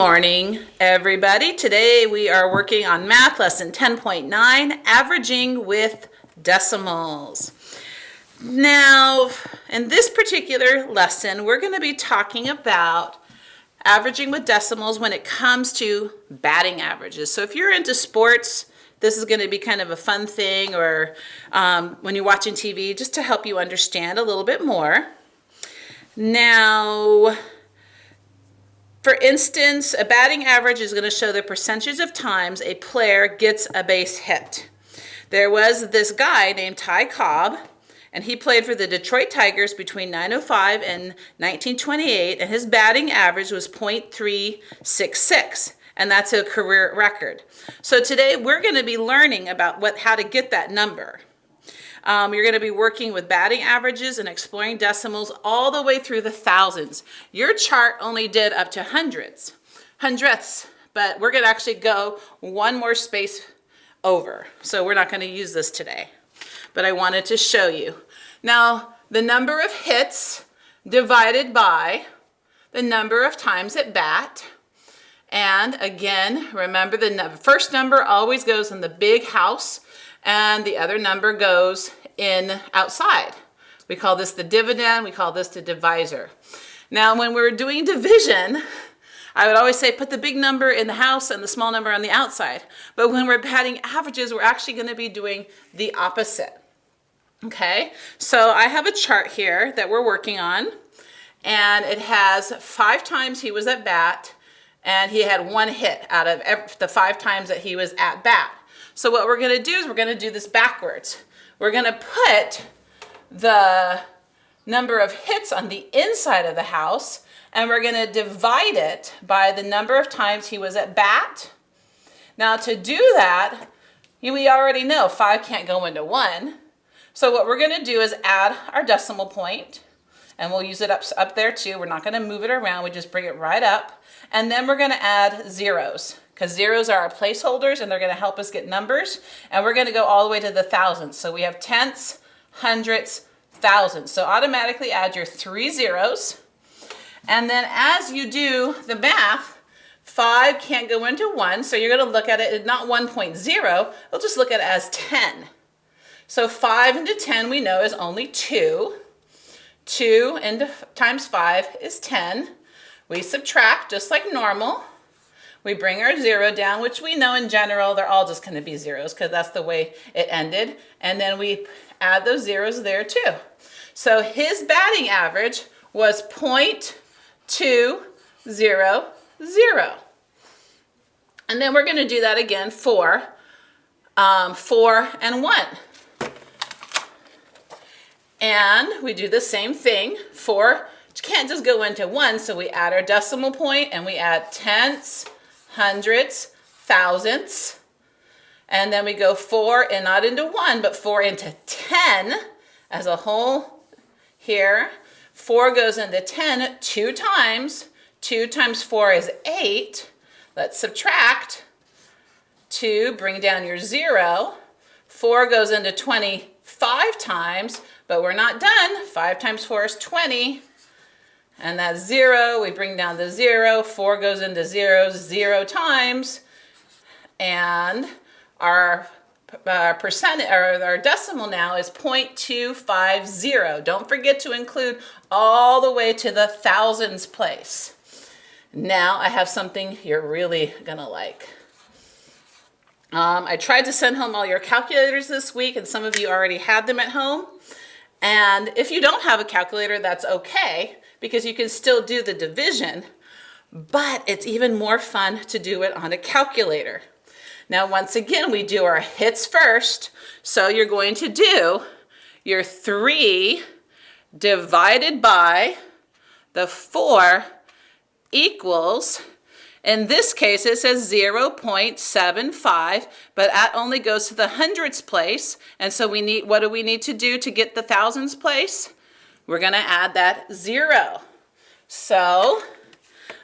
morning, everybody. Today we are working on math lesson 10.9, averaging with decimals. Now, in this particular lesson, we're going to be talking about averaging with decimals when it comes to batting averages. So if you're into sports, this is going to be kind of a fun thing, or when you're watching TV, just to help you understand a little bit more. Now, for instance, a batting average is going to show the percentage of times a player gets a base hit. There was this guy named Ty Cobb, and he played for the Detroit Tigers between 1905 and 1928, and his batting average was .366, and that's a career record. So today we're going to be learning about how to get that number. You're going to be working with batting averages and exploring decimals all the way through the thousands. Your chart only did up to hundredths, but we're going to actually go one more space over. So we're not going to use this today, but I wanted to show you. Now, the number of hits divided by the number of times at bat. And again, remember the first number always goes in the big house, and the other number goes in outside. We call this the dividend, we call this the divisor. Now, when we're doing division, I would always say put the big number in the house and the small number on the outside. But when we're batting averages, we're actually going to be doing the opposite. Okay, so I have a chart here that we're working on, and it has 5 times he was at bat, and he had 1 hit out of the 5 times that he was at bat. So what we're going to do is we're going to do this backwards. We're going to put the number of hits on the inside of the house, and we're going to divide it by the number of times he was at bat. Now, to do that, we already know 5 can't go into 1. So what we're going to do is add our decimal point, and we'll use it up there too. We're not going to move it around. We just bring it right up. And then we're going to add zeros, because zeros are our placeholders, and they're going to help us get numbers. And we're going to go all the way to the thousands. So we have tenths, hundredths, thousands. So automatically add your 3 zeros. And then as you do the math, 5 can't go into 1. So you're going to look at it not 1.0. We'll just look at it as 10. So 5 into 10 we know is only 2. 2 times 5 is 10. We subtract just like normal. We bring our 0 down, which we know in general they're all just going to be zeros because that's the way it ended. And then we add those zeros there too. So his batting average was .200. And then we're going to do that again for 4 and 1. And we do the same thing for, you can't just go into 1, so we add our decimal point and we add tenths, hundredths, thousandths, and then we go 4 and not into 1, but 4 into 10 as a whole here. 4 goes into 10 2 times. 2 times 4 is 8. Let's subtract 2, bring down your 0. 4 goes into 25 times, but we're not done. 5 times 4 is 20. And that's 0. We bring down the 0. 4 goes into 0 times. And our percentage, or our decimal now is .250. Don't forget to include all the way to the thousands place. Now I have something you're really going to like. I tried to send home all your calculators this week, and some of you already had them at home. And if you don't have a calculator, that's okay, because you can still do the division, but it's even more fun to do it on a calculator. Now, once again, we do our hits first. So you're going to do your 3 divided by the 4 equals, in this case, it says 0.75, but that only goes to the hundredths place. And so what do we need to do to get the thousands place? We're going to add that 0. So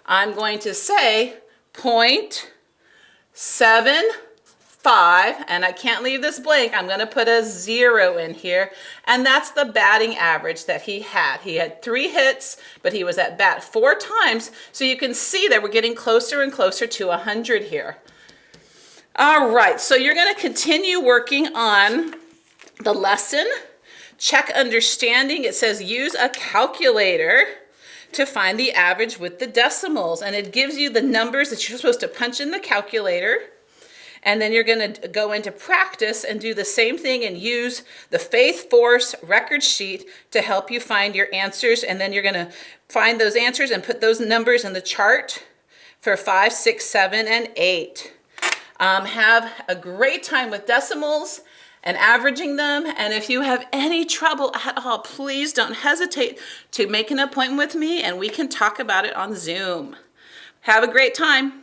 I'm going to say 0.75 5, and I can't leave this blank. I'm going to put a 0 in here, and that's the batting average that he had. He had 3 hits, but he was at bat 4 times, so you can see that we're getting closer and closer to 100 here. All right, so you're going to continue working on the lesson. Check understanding. It says use a calculator to find the average with the decimals, and it gives you the numbers that you're supposed to punch in the calculator. And then you're going to go into practice and do the same thing and use the Faith Force record sheet to help you find your answers. And then you're going to find those answers and put those numbers in the chart for 5, 6, 7, and 8. Have a great time with decimals and averaging them. And if you have any trouble at all, please don't hesitate to make an appointment with me and we can talk about it on Zoom. Have a great time.